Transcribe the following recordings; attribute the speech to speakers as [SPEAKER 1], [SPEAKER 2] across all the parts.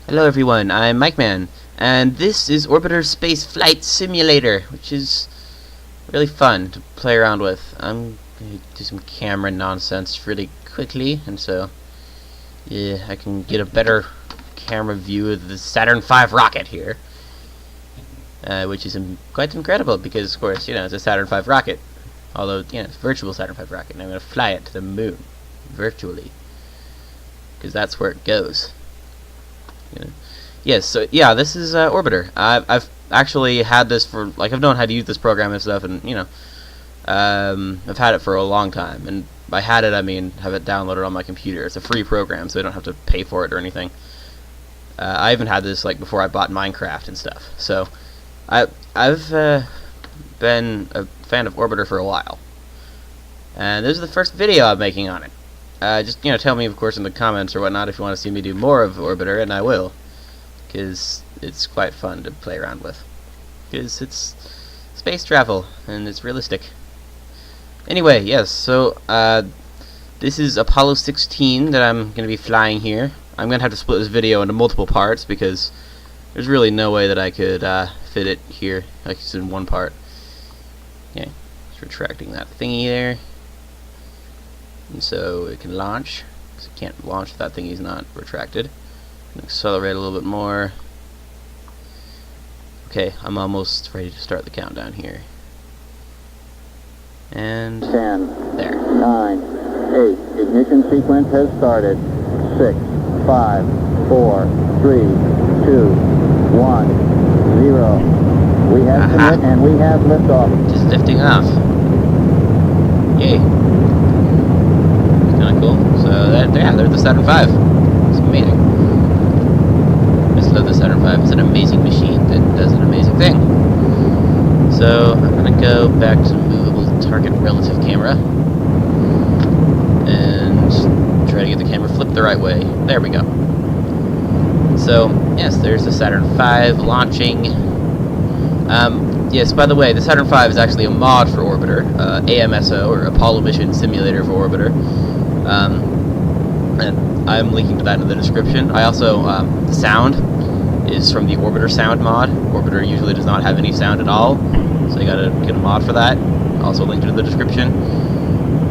[SPEAKER 1] Hello everyone, I'm Mike Man, and this is Orbiter Space Flight Simulator, which is really fun to play around with. I'm going to do some camera nonsense really quickly, and so yeah, I can get a better camera view of the Saturn V rocket here, which is quite incredible because, of course, you know, it's a Saturn V rocket, although, you know, it's a virtual Saturn V rocket, and I'm going to fly it to the moon, virtually, because that's where it goes. Yes, so yeah, this is Orbiter. I've actually had this for, like, I've known how to use this program and stuff, and, you know, I've had it for a long time, and by had it, I mean have it downloaded on my computer. It's a free program, so I don't have to pay for it or anything. I even had this, like, before I bought Minecraft and stuff, so I've been a fan of Orbiter for a while, and this is the first video I'm making on it. Just, you know, tell me, of course, in the comments or whatnot if you want to see me do more of Orbiter, and I will, because it's quite fun to play around with, because it's space travel, and it's realistic. Anyway, yes, so, this is Apollo 16 that I'm going to be flying here. I'm going to have to split this video into multiple parts, because there's really no way that I could, fit it here, like it's in one part. Okay, just retracting that thingy there. And so it can launch, because it can't launch if that thingy's not retracted. Accelerate a little bit more. Okay, I'm almost ready to start the countdown here. And
[SPEAKER 2] 10,
[SPEAKER 1] there.
[SPEAKER 2] 9, 8, ignition sequence has started. 6, 5, 4, 3, 2, 1, 0. We have commit and we have liftoff.
[SPEAKER 1] Just lifting off. Yay. Kinda cool. So there's the Saturn V. It's amazing. I just love the Saturn V. It's an amazing machine that does an amazing thing. So I'm gonna go back to movable target relative camera and try to get the camera flipped the right way. There we go. So yes, there's the Saturn V launching. Yes, by the way, the Saturn V is actually a mod for Orbiter, AMSO, or Apollo Mission Simulator for Orbiter. And I'm linking to that in the description. I also, the sound is from the Orbiter sound mod. Orbiter usually does not have any sound at all, so you gotta get a mod for that. Also linked in the description.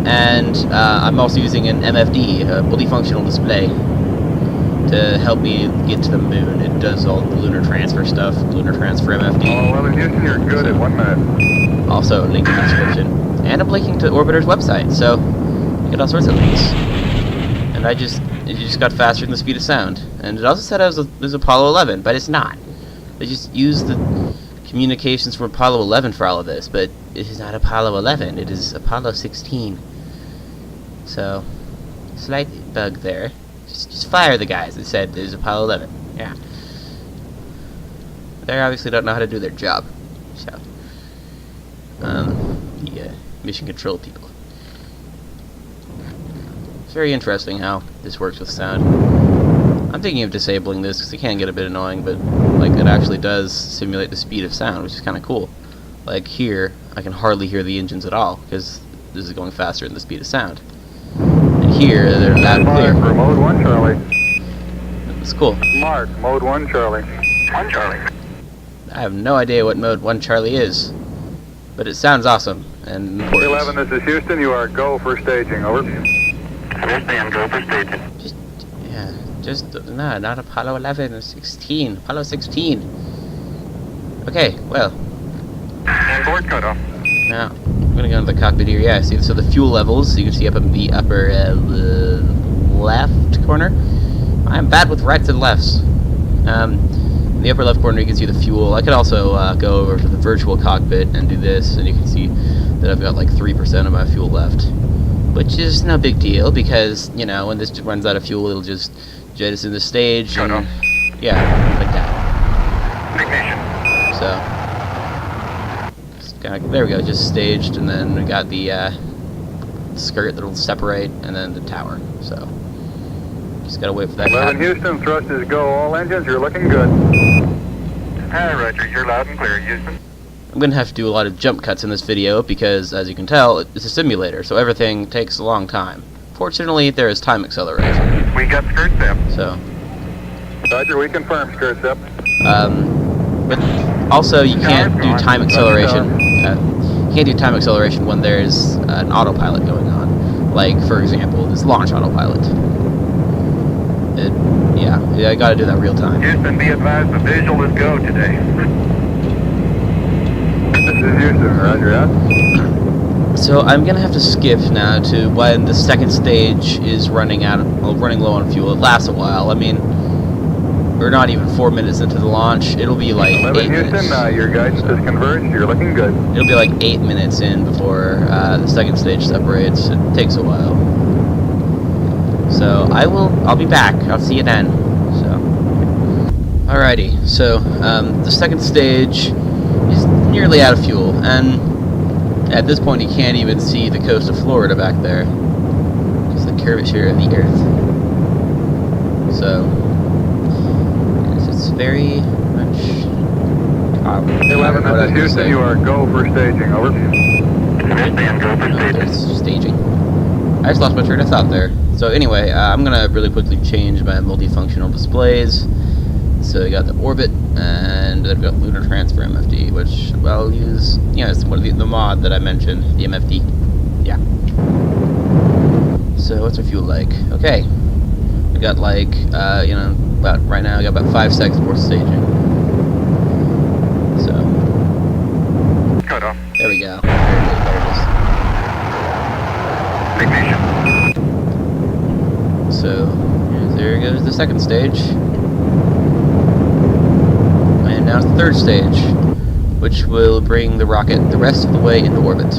[SPEAKER 1] And I'm also using an MFD, a multifunctional display, to help me get to the moon. It does all the lunar transfer stuff, Lunar Transfer MFD.
[SPEAKER 3] Oh, well, Houston, you're good at 1 minute.
[SPEAKER 1] Also linked in the description. And I'm linking to Orbiter's website, so you get all sorts of links. And it just got faster than the speed of sound. And it also said it was Apollo 11, but it's not. They just used the communications from Apollo 11 for all of this, but it is not Apollo 11, it is Apollo 16. So, slight bug there. Just fire the guys that said there's Apollo 11. Yeah. They obviously don't know how to do their job. So, the mission control people. It's very interesting how this works with sound. I'm thinking of disabling this because it can get a bit annoying, but like it actually does simulate the speed of sound, which is kind of cool. Like here, I can hardly hear the engines at all because this is going faster than the speed of sound. And here, they're loud and clear.
[SPEAKER 3] For mode 1, Charlie.
[SPEAKER 1] It's cool.
[SPEAKER 3] Mark, mode 1, Charlie. 1, Charlie.
[SPEAKER 1] I have no idea what mode 1 Charlie is, but it sounds awesome and important.
[SPEAKER 3] 11, this is Houston. You are go for staging. Over.
[SPEAKER 4] Understand, go for staging.
[SPEAKER 1] No, not Apollo 11, it's 16. Apollo 16. Okay, well.
[SPEAKER 4] And board cutoff.
[SPEAKER 1] Now, I'm gonna go into the cockpit here. Yeah, see, so the fuel levels, you can see up in the upper left corner. I'm bad with rights and lefts. In the upper left corner, you can see the fuel. I could also go over to the virtual cockpit and do this, and you can see that I've got like 3% of my fuel left. Which is no big deal, because, you know, when this runs out of fuel, it'll just jettison the stage, and, yeah, like that.
[SPEAKER 4] Ignition.
[SPEAKER 1] So, just kinda, there we go, just staged, and then we got the skirt that'll separate, and then the tower, so, just gotta wait for that to
[SPEAKER 3] 11,
[SPEAKER 1] happen.
[SPEAKER 3] Houston, thrust is go. All engines, you're looking good.
[SPEAKER 4] Hi, Roger, you're loud and clear, Houston.
[SPEAKER 1] I'm going to have to do a lot of jump cuts in this video because, as you can tell, it's a simulator, so everything takes a long time. Fortunately, there is time acceleration.
[SPEAKER 4] We got skirt step.
[SPEAKER 1] So,
[SPEAKER 3] Roger, we confirm, skirts up.
[SPEAKER 1] But also you can't do time acceleration. You can't do time acceleration when there's an autopilot going on. Like, for example, this launch autopilot. Yeah, I gotta do that real time.
[SPEAKER 4] Houston, be advised the visual is go today.
[SPEAKER 3] This is Houston, roger that.
[SPEAKER 1] So I'm gonna have to skip now to when the second stage is running low on fuel. It lasts a while. I mean, we're not even 4 minutes into the launch. It'll be like
[SPEAKER 3] 11
[SPEAKER 1] 8
[SPEAKER 3] Houston,
[SPEAKER 1] minutes.
[SPEAKER 3] your guidance is converged. You're looking good.
[SPEAKER 1] It'll be like 8 minutes in before the second stage separates. It takes a while. So I'll be back. I'll see you then. So, alrighty. So the second stage is nearly out of fuel, and at this point you can't even see the coast of Florida back there. Just the curvature of the Earth. So it's very much.
[SPEAKER 3] 11, this is Houston. You are go for staging. Over.
[SPEAKER 4] Houston, go for staging.
[SPEAKER 1] It's staging. I just lost my train of thought there. So anyway, I'm gonna really quickly change my multifunctional displays. So I got the orbit, and I've got Lunar Transfer MFD, which I'll use. It's one of the mod that I mentioned, the MFD. Yeah. So what's our fuel like? Okay, we got like about right now I got about 5 seconds before staging. So
[SPEAKER 4] Cut off.
[SPEAKER 1] there we go. There it
[SPEAKER 4] Ignition.
[SPEAKER 1] is. So there goes the second stage. And now it's the third stage, which will bring the rocket the rest of the way into orbit.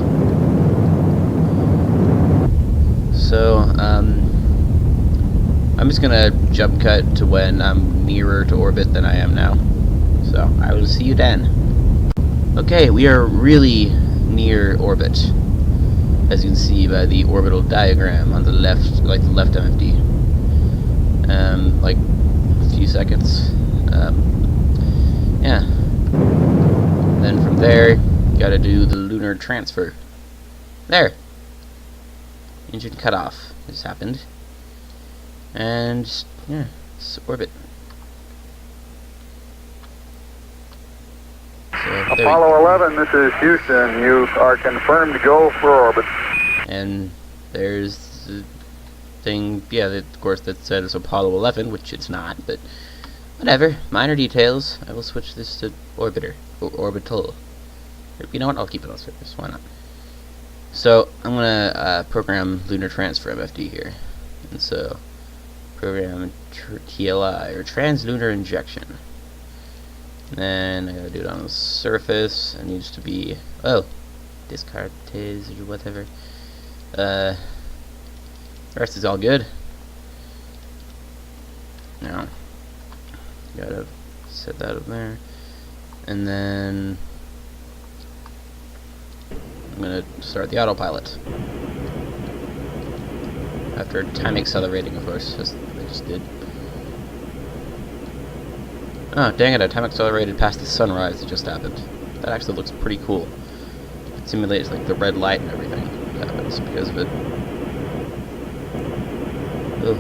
[SPEAKER 1] So, I'm just gonna jump cut to when I'm nearer to orbit than I am now. So, I will see you then. Okay, we are really near orbit, as you can see by the orbital diagram on the left, like the left MFD. Like a few seconds. Yeah. Then from there, you gotta do the lunar transfer. There. Engine cut off. This happened. And yeah, it's orbit. So, there we go.
[SPEAKER 3] Apollo 11, this is Houston. You are confirmed to go for orbit.
[SPEAKER 1] And there's the thing, yeah, of course, that said it's Apollo 11, which it's not, but whatever, minor details. I will switch this to orbiter, or orbital. You know what, I'll keep it on surface, why not? So, I'm gonna program Lunar Transfer MFD here. And so, program TLI, or Translunar Injection. And then I gotta do it on the surface. It needs to be, Descartes, or whatever. The rest is all good. Now, gotta set that up there. And then I'm gonna start the autopilot. After time accelerating, of course, as I just did. Oh, dang it, I time accelerated past the sunrise that just happened. That actually looks pretty cool. It simulates like the red light and everything that happens because of it. Oh,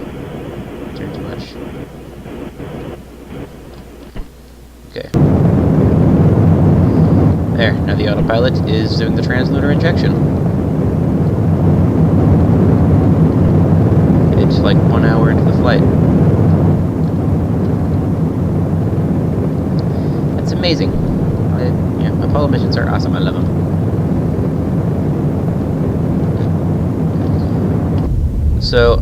[SPEAKER 1] turned too much. Okay. There, now the autopilot is doing the translunar injection. It's like 1 hour into the flight. That's amazing. Yeah, Apollo missions are awesome, I love them. So,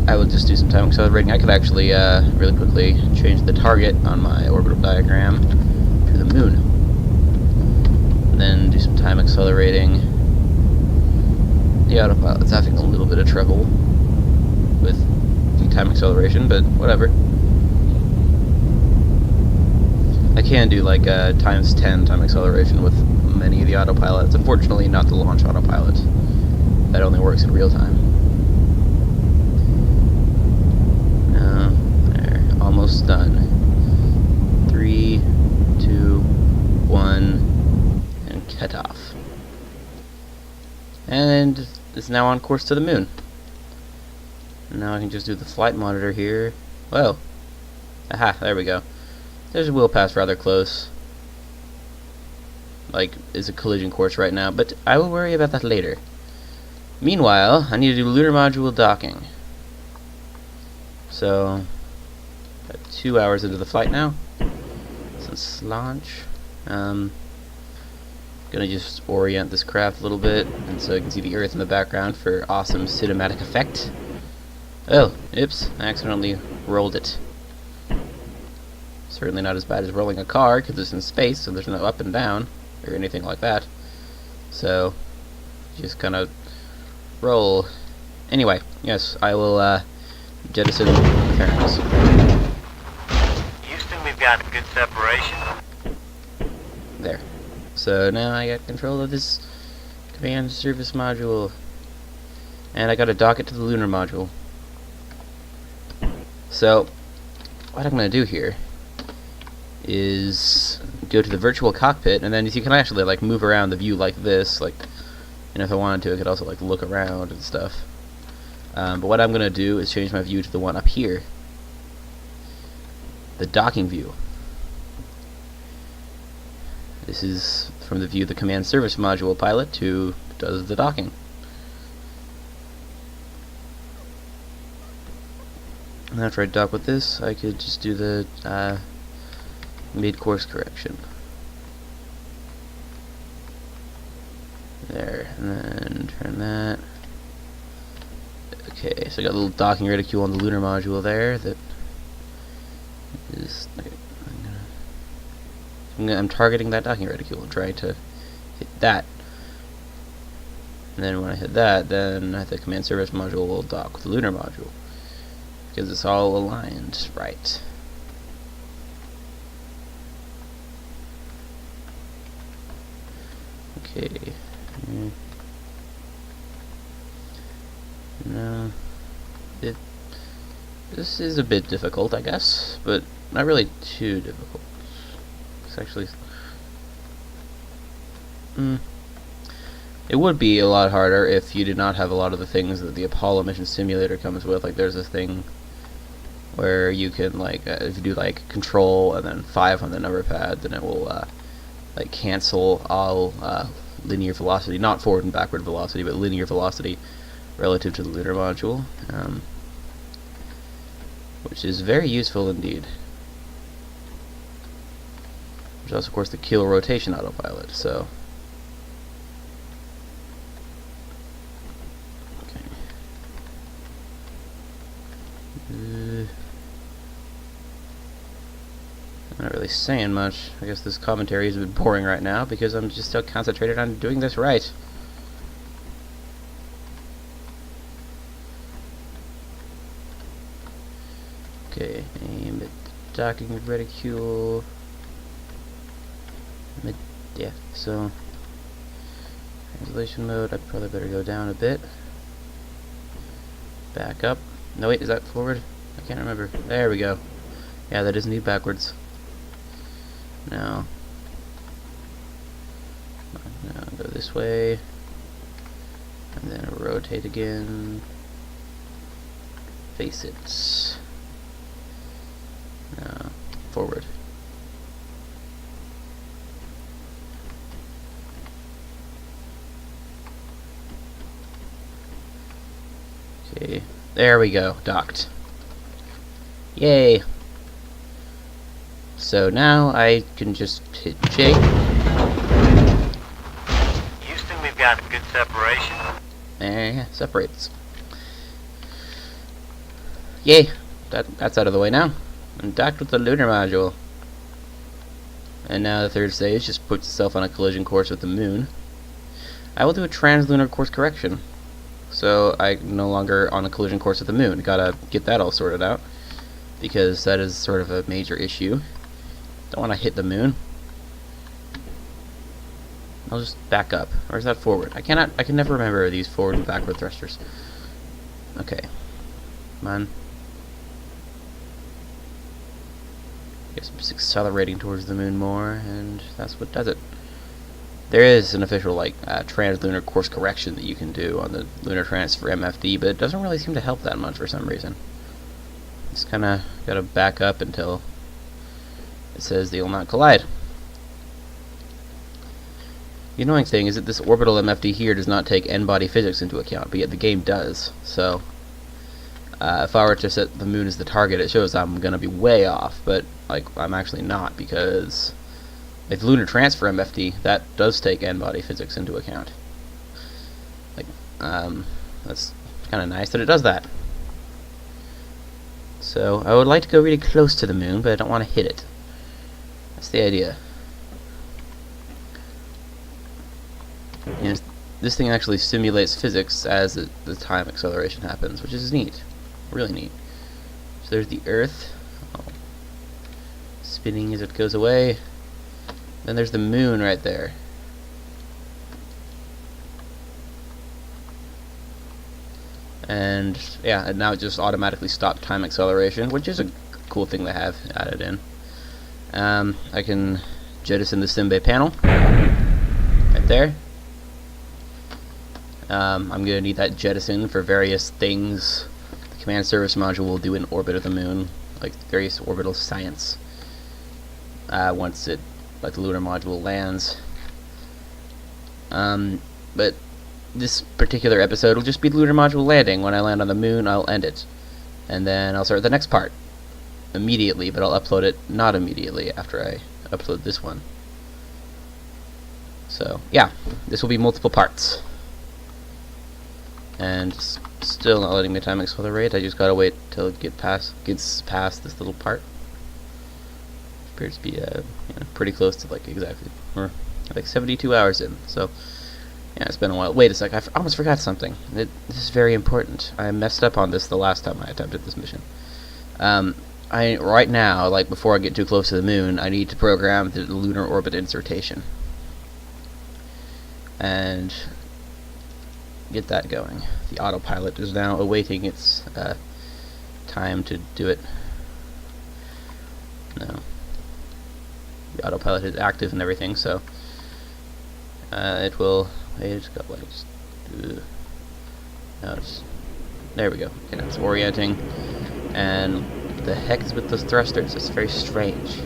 [SPEAKER 1] I will just do some time accelerating. I could actually, really quickly change the target on my orbital diagram to the moon. And then do some time accelerating. The autopilot's having a little bit of trouble with the time acceleration, but whatever. I can do like times 10 time acceleration with many of the autopilots. Unfortunately, not the launch autopilot. That only works in real time. There, almost done. 3, 2, 1, and cut off. And it's now on course to the moon. Now I can just do the flight monitor here. Well, Aha, there we go. There's a wheel pass rather close. Like, is a collision course right now, but I will worry about that later. Meanwhile, I need to do lunar module docking. So, about 2 hours into the flight now, since launch. Gonna just orient this craft a little bit, and so you can see the Earth in the background for awesome cinematic effect. Oh, oops, I accidentally rolled it. Certainly not as bad as rolling a car, because it's in space, so there's no up and down, or anything like that. So, just kind of roll. Anyway, yes, I will jettison the fairness.
[SPEAKER 4] Houston, we've got good separation.
[SPEAKER 1] There. So now I got control of this command service module. And I gotta dock it to the lunar module. So, what I'm gonna do here is go to the virtual cockpit, and then you can actually like move around the view like this, like, and if I wanted to I could also like look around and stuff. But what I'm gonna do is change my view to the one up here, the docking view. This is from the view of the command service module pilot who does the docking. And after I dock with this, I could just do the mid-course correction. There, and then turn that. Okay, so I got a little docking reticule on the lunar module there that is. Okay, I'm targeting that docking reticule and trying to hit that. And then when I hit that, then the command service module will dock with the lunar module, because it's all aligned right. Okay. No. This is a bit difficult, I guess, but not really too difficult. It's actually... It would be a lot harder if you did not have a lot of the things that the Apollo mission simulator comes with. Like, there's this thing where you can, like, if you do, like, control and then 5 on the number pad, then it will, like, cancel all linear velocity, not forward and backward velocity, but linear velocity relative to the lunar module, which is very useful indeed. There's also, of course, the kill rotation autopilot, so... Okay. I'm not really saying much. I guess this commentary is a bit boring right now, because I'm just so concentrated on doing this right. Okay, aim at docking reticule. Yeah, so translation mode, I'd probably better go down a bit. Back up. No, wait, is that forward? I can't remember. There we go. Yeah, that is indeed backwards. Now go this way, and then rotate again. Face it. Now forward. Okay, there we go, docked. Yay! So now I can just hit J.
[SPEAKER 4] Houston, we've got good separation.
[SPEAKER 1] And separates. Yay! That's out of the way now. I'm docked with the lunar module. And now the third stage just puts itself on a collision course with the moon. I will do a translunar course correction. So I'm no longer on a collision course with the moon. Gotta get that all sorted out, because that is sort of a major issue. Don't want to hit the moon. I'll just back up. Or is that forward? I can never remember these forward and backward thrusters. Okay. Come on. Guess I'm just accelerating towards the moon more, and that's what does it. There is an official, like, translunar course correction that you can do on the Lunar Transfer MFD, but it doesn't really seem to help that much for some reason. just kind of got to back up until it says they will not collide. The annoying thing is that this orbital MFD here does not take n-body physics into account, but yet the game does. So if I were to set the moon as the target, it shows I'm going to be way off, but like I'm actually not, because with Lunar Transfer MFD, that does take n-body physics into account. Like, that's kind of nice that it does that. So I would like to go really close to the moon, but I don't want to hit it. That's the idea. And this thing actually simulates physics as the time acceleration happens, which is neat. Really neat. So there's the Earth, spinning as it goes away. Then there's the moon right there. And yeah, and now it just automatically stopped time acceleration, which is a cool thing to have added in. I can jettison the Simbay panel right there. I'm going to need that jettison for various things the command service module will do in orbit of the moon, like various orbital science. Once it, like the lunar module lands. But this particular episode will just be the lunar module landing. When I land on the moon, I'll end it. And then I'll start the next part immediately, but I'll upload it not immediately after I upload this one. So, yeah, this will be multiple parts. And still not letting me time accelerate. I just gotta wait till it gets past this little part. Appears to be pretty close to like exactly, or like 72 hours in. So yeah, it's been a while. Wait a sec, I almost forgot something. This is very important. I messed up on this the last time I attempted this mission. Right now, like before I get too close to the moon, I need to program the lunar orbit insertion and get that going. The autopilot is now awaiting its time to do it. No. The autopilot is active and everything, so it will. It's got like. No, there we go. Okay, it's orienting, and the heck is with those thrusters? It's very strange.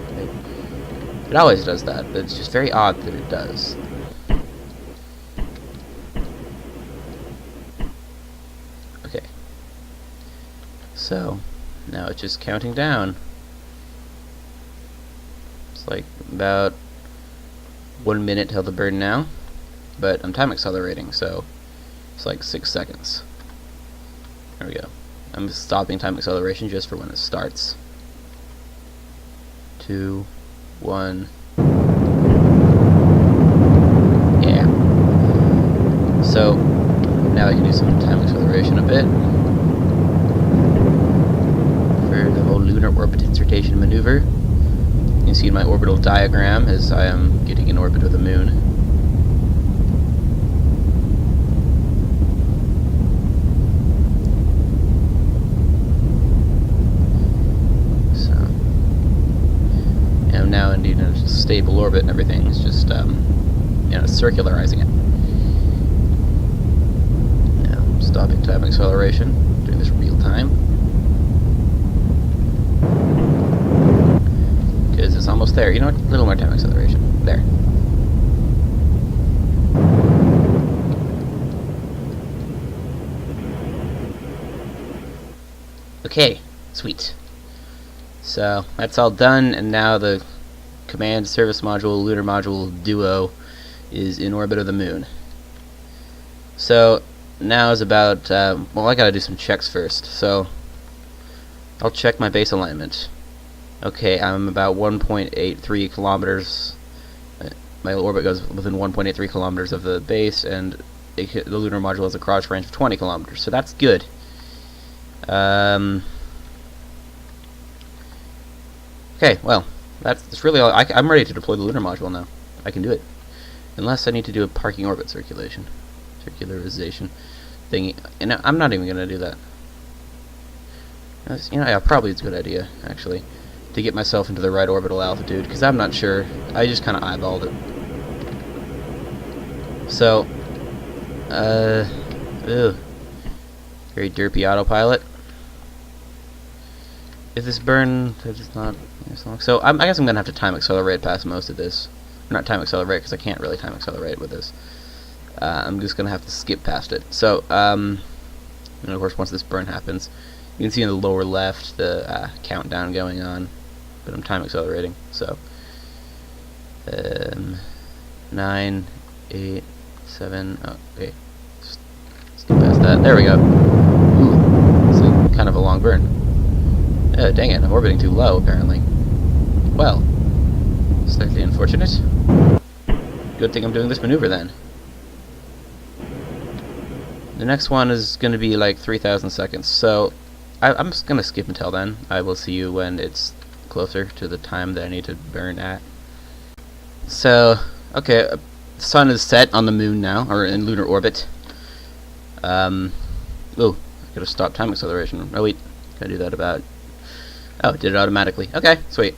[SPEAKER 1] It always does that, but it's just very odd that it does. Okay. So now it's just counting down. Like about 1 minute till the burn now, but I'm time accelerating, so it's like 6 seconds. There we go. I'm stopping time acceleration just for when it starts. 2, 1. Yeah. So now I can do some time acceleration a bit for the whole lunar orbit insertion maneuver. You can see in my orbital diagram as I am getting in orbit with the moon. So, I'm now in a stable orbit and everything. It's just, circularizing it. Now, I'm stopping time acceleration, doing this real time. It's almost there. You know what? A little more time acceleration. There. Okay, sweet. So that's all done, and now the command service module, lunar module duo is in orbit of the moon. So now is about, well, I gotta do some checks first. So I'll check my base alignment. Okay, I'm about 1.83 kilometers. My orbit goes within 1.83 kilometers of the base, and the lunar module has a cross range of 20 kilometers, so that's good. Okay, well, that's really all. I'm ready to deploy the lunar module now. I can do it. Unless I need to do a parking orbit circularization thingy. And I'm not even going to do that. Yeah, probably it's a good idea, actually, to get myself into the right orbital altitude, because I'm not sure. I just kind of eyeballed it. So, very derpy autopilot. If this burn is not as long, so I guess I'm gonna have to time accelerate past most of this. Not time accelerate because I can't really time accelerate with this. I'm just gonna have to skip past it. So, and of course, once this burn happens, you can see in the lower left the countdown going on, but I'm time accelerating. So, 9, 8, 7. Oh, okay, skip past that. There we go. Ooh, it's kind of a long burn. Dang it, I'm orbiting too low, apparently. Well, slightly unfortunate. Good thing I'm doing this maneuver, then. The next one is going to be like 3,000 seconds, so I'm just going to skip until then. I will see you when it's closer to the time that I need to burn at. So, okay, the sun is set on the moon now, or in lunar orbit. Oh, I gotta stop time acceleration. Oh wait, gotta do that about... Oh, it did it automatically. Okay, sweet.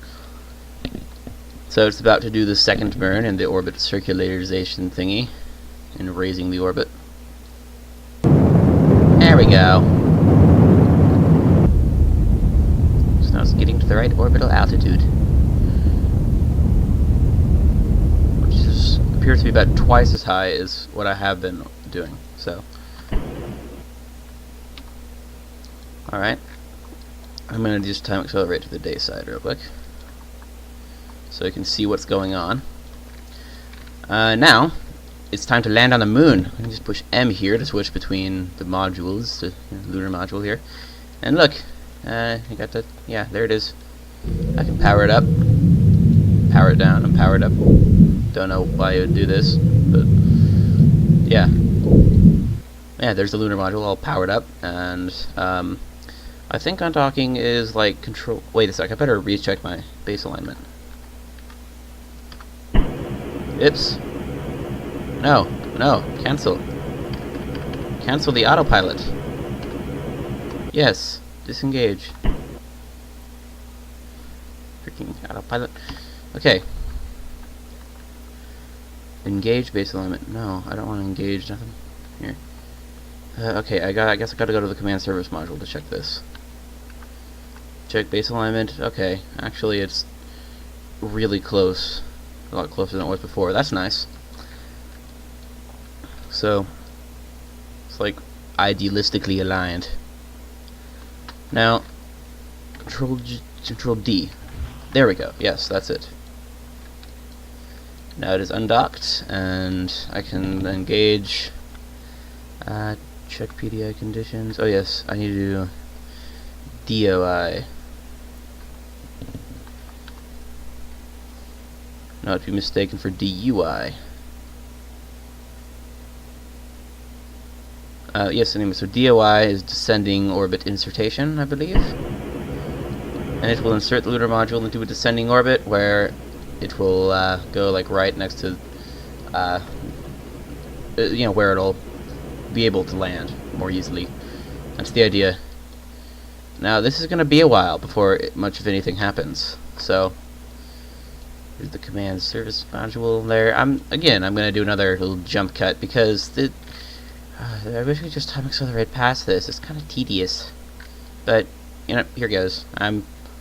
[SPEAKER 1] So it's about to do the second burn in the orbit circularization thingy, and raising the orbit. There we go. So now it's getting to the right orbital altitude, which appears to be about twice as high as what I have been doing. So, all right. I'm going to just time accelerate to the day side real quick, so you can see what's going on. Now, it's time to land on the moon. I can just push M here to switch between the modules, the lunar module here. And look, you got the, yeah, there it is. I can power it up, power it down, and power it up. Don't know why you would do this, but yeah. Yeah, there's the lunar module all powered up, and I think undocking is like control. Wait a sec, I better recheck my base alignment. Oops. No, cancel. Cancel the autopilot. Yes, disengage. Freaking autopilot. Okay. Engage base alignment. No, I don't want to engage nothing. Here. Okay, I guess I gotta go to the command service module to check this. Check base alignment. Okay, actually it's really close. A lot closer than it was before. That's nice. So, it's like idealistically aligned. Now, Control D. There we go. Yes, that's it. Now it is undocked, and I can engage. Check PDI conditions. Oh yes, I need to do DOI. Not to be mistaken for DUI. Yes, anyway, so DOI is descending orbit insertion, I believe. And it will insert the lunar module into a descending orbit where it will go like right next to, you know, where it'll be able to land more easily. That's the idea. Now, this is going to be a while before much of anything happens. So, here's the command service module there. I'm going to do another little jump cut because I wish we could just time accelerate past this. It's kind of tedious, but you know, here goes.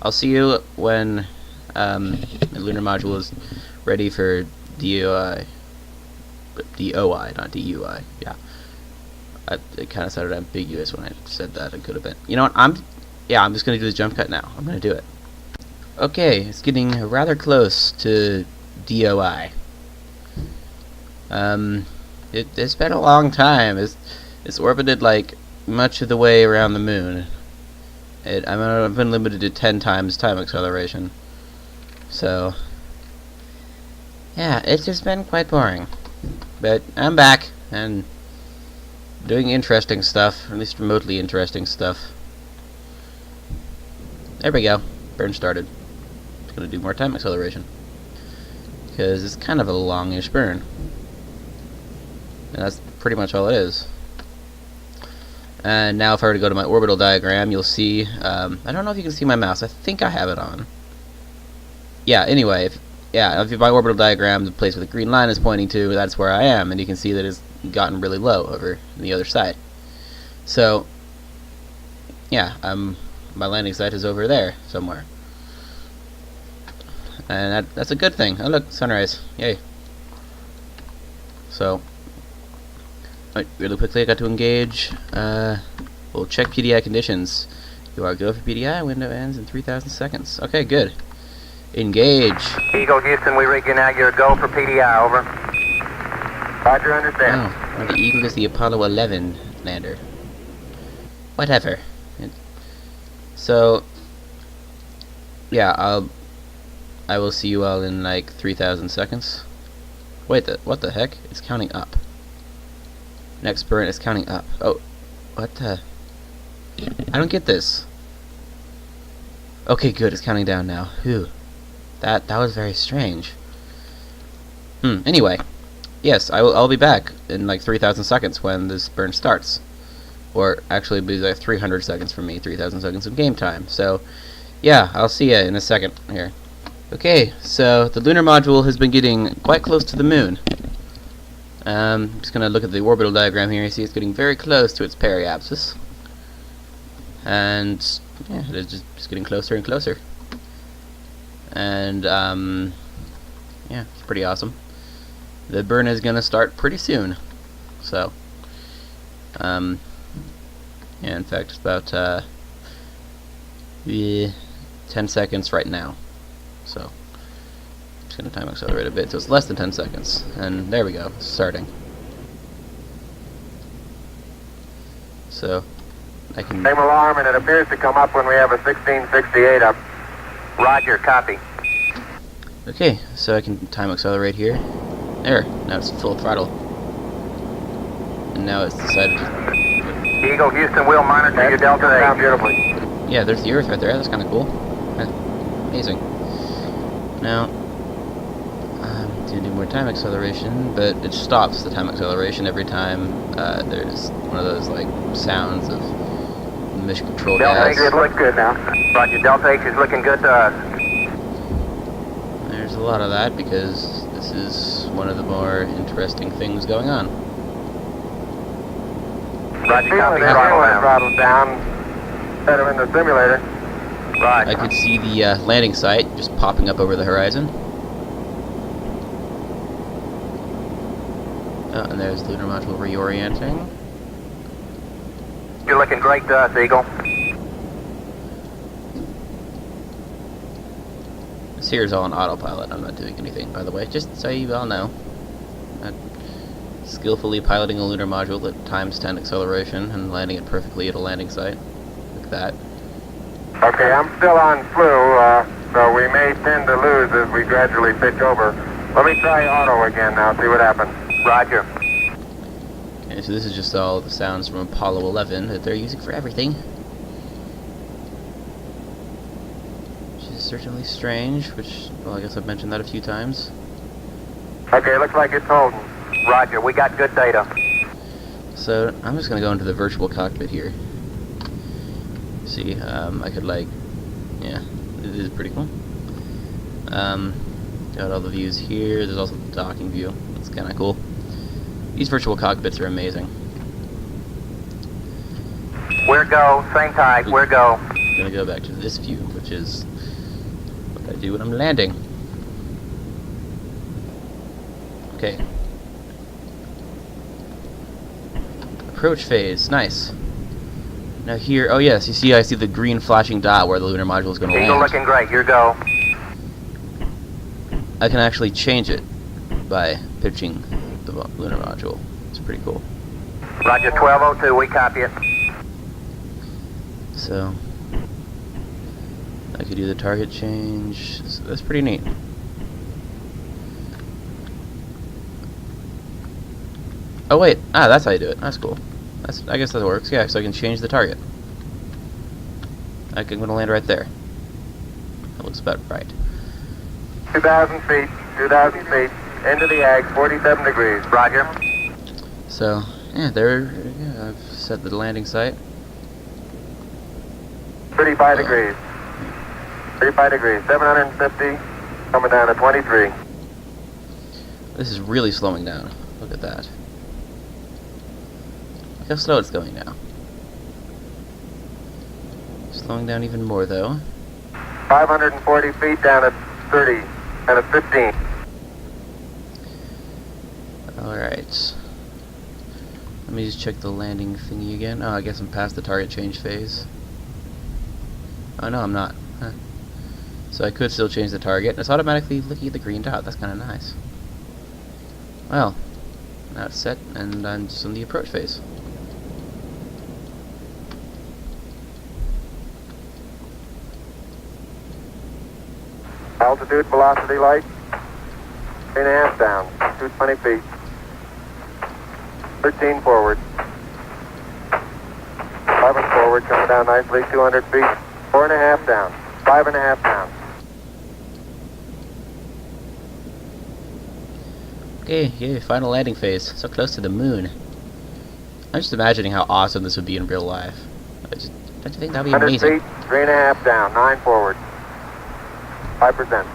[SPEAKER 1] I'll see you when the lunar module is ready for DOI. DOI, not DUI. Yeah, it kind of sounded ambiguous when I said that. It could have been. You know what? I'm just gonna do the jump cut now. I'm gonna do it. Okay, it's getting rather close to DOI. It's been a long time. It's orbited like much of the way around the moon. I've been limited to 10 times time acceleration. So, yeah, it's just been quite boring. But I'm back and doing interesting stuff, or at least remotely interesting stuff. There we go. Burn started. It's gonna do more time acceleration because it's kind of a longish burn. And that's pretty much all it is. And now if I were to go to my orbital diagram, you'll see, I don't know if you can see my mouse. I think I have it on. Yeah, anyway, if my orbital diagram, the place where the green line is pointing to, that's where I am. And you can see that it's gotten really low over on the other side. So, yeah, I'm my landing site is over there somewhere. And that's a good thing. Oh look, sunrise. Yay. So, right, really quickly I got to engage. We'll check PDI conditions. You are go for PDI, window ends in 3,000 seconds. Okay, good. Engage.
[SPEAKER 4] Eagle Houston, we rig you now. You're go for PDI, over. Roger, understand.
[SPEAKER 1] Oh, well, the Eagle is the Apollo 11 lander. Whatever. So, yeah, I will see you all in like 3,000 seconds. Wait, what the heck? It's counting up. Next burn is counting up. Oh, what the? I don't get this. Okay, good. It's counting down now. Phew. That was very strange. Anyway, yes, I'll be back in like 3,000 seconds when this burn starts. Or actually, it'll be like 300 seconds from me. 3,000 seconds of game time. So, yeah, I'll see you in a second here. Okay, so the lunar module has been getting quite close to the moon. I'm just gonna look at the orbital diagram here. You see it's getting very close to its periapsis. And yeah, it's just getting closer and closer. And yeah, it's pretty awesome. The burn is gonna start pretty soon. So yeah, in fact it's about 10 seconds right now. So I'm just gonna time accelerate a bit so it's less than 10 seconds. And there we go, it's starting. So I can
[SPEAKER 4] Same alarm, and it appears to come up when we have a 1668 up. Roger, copy.
[SPEAKER 1] Okay, so I can time accelerate here. There, now it's full throttle. And now it's decided to...
[SPEAKER 4] Eagle Houston, we'll monitor your Delta 8. Beautifully.
[SPEAKER 1] Yeah, there's the Earth right there. That's kind of cool. Amazing. Now, I'm going to do more time acceleration, but it stops the time acceleration every time there's one of those like sounds of mission control
[SPEAKER 4] Delta
[SPEAKER 1] gas.
[SPEAKER 4] 8 looks good now. Roger, Delta 8 is looking good to us.
[SPEAKER 1] There's a lot of that because this is one of the more interesting things going on.
[SPEAKER 4] Roger, copy. Throttle down. Better in the simulator. Right.
[SPEAKER 1] I could see the landing site just popping up over the horizon. Oh, and there's the lunar module reorienting.
[SPEAKER 4] You're looking great to us, Eagle.
[SPEAKER 1] This here is all on autopilot. I'm not doing anything, by the way, just so you all know. I'm skillfully piloting a lunar module at times 10 acceleration and landing it perfectly at a landing site. Like that.
[SPEAKER 4] Okay, I'm still on flu, so we may tend to lose as we gradually pitch over. Let me try auto again now, see what happens. Roger.
[SPEAKER 1] Okay, so this is just all the sounds from Apollo 11 that they're using for everything. Which is certainly strange, which, well, I guess I've mentioned that a few times.
[SPEAKER 4] Okay, looks like it's holding. Roger, we got good data.
[SPEAKER 1] So, I'm just going to go into the virtual cockpit here. See, I could like, yeah, this is pretty cool. Got all the views here. There's also the docking view. That's kind of cool. These virtual cockpits are amazing.
[SPEAKER 4] We're go, same type, we're go.
[SPEAKER 1] I'm gonna go back to this view, which is what I do when I'm landing. Okay. Approach phase, nice. Now here, oh yes, you see, I see the green flashing dot where the lunar module is going to land.
[SPEAKER 4] Eagle looking great, your go.
[SPEAKER 1] I can actually change it by pitching the lunar module. It's pretty cool.
[SPEAKER 4] Roger, 1202, we copy it.
[SPEAKER 1] So, I could do the target change. So that's pretty neat. Oh wait, that's how you do it. That's cool. I guess that works. Yeah, so I can change the target. I'm going to land right there. That looks about right.
[SPEAKER 4] 2,000 feet, 2,000 feet, into the ag, 47 degrees. Roger.
[SPEAKER 1] So, yeah, yeah, I've set the landing site.
[SPEAKER 4] 35 degrees. 35 degrees, 750, coming down to 23.
[SPEAKER 1] This is really slowing down. Look at that. Look how slow it's going now. Just Slowing down even more, though.
[SPEAKER 4] 540 feet down at 30 and at 15.
[SPEAKER 1] Alright. Let me just check the landing thingy again. Oh, I guess I'm past the target change phase. Oh, no, I'm not. Huh. So I could still change the target. It's automatically looking at the green dot. That's kind of nice. Well, now it's set, and I'm just in the approach phase.
[SPEAKER 4] Altitude, velocity light. 3.5 down, 220 feet. 13 forward. 11 forward, coming down nicely, 200 feet. 4.5 down, 5.5 down.
[SPEAKER 1] Okay, yeah, final landing phase. So close to the moon. I'm just imagining how awesome this would be in real life. Don't you think that'd be
[SPEAKER 4] 100
[SPEAKER 1] amazing?
[SPEAKER 4] feet, 3.5 down, 9 forward. 5%.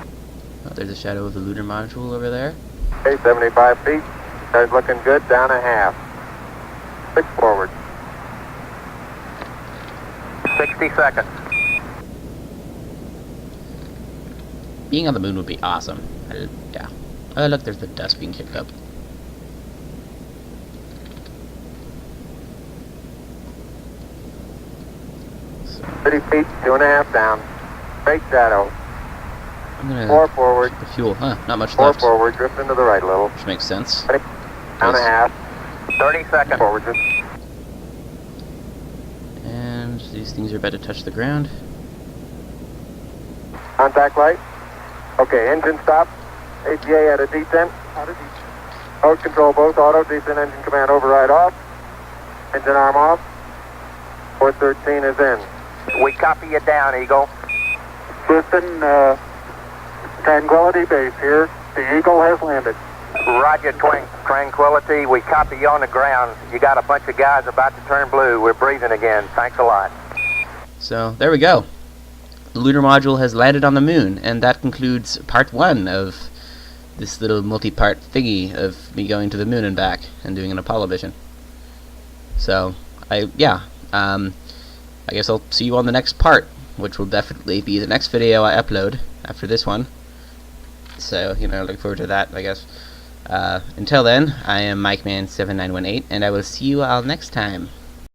[SPEAKER 1] Oh, there's a shadow of the lunar module over there.
[SPEAKER 4] Okay, 75 feet. Guys looking good, down a half. 6 forward. 60 seconds.
[SPEAKER 1] Being on the moon would be awesome. Yeah. Oh, look, there's the dust being kicked up. So,
[SPEAKER 4] 30 feet, 2.5 down. Straight shadow.
[SPEAKER 1] I'm gonna
[SPEAKER 4] 4 forward.
[SPEAKER 1] check the fuel. Huh, not much
[SPEAKER 4] 4
[SPEAKER 1] left.
[SPEAKER 4] forward, drift into the right a little.
[SPEAKER 1] Which makes sense.
[SPEAKER 4] Down a half. 30 seconds. Forward, drift.
[SPEAKER 1] And these things are about to touch the ground.
[SPEAKER 4] Contact light. Okay, engine stop. APA at a descent. Mode control both auto, descent engine command override off. Engine arm off. 413 is in. We copy you down, Eagle. Listen, Tranquility Base here. The Eagle has landed. Roger, Tranquility. We copy you on the ground. You got a bunch of guys about to turn blue. We're breathing again. Thanks a lot.
[SPEAKER 1] So, there we go. The lunar module has landed on the moon, and that concludes part 1 of this little multi-part thingy of me going to the moon and back and doing an Apollo mission. So, I guess I'll see you on the next part, which will definitely be the next video I upload after this one. So, look forward to that, I guess. Until then, I am MikeMan7918, and I will see you all next time.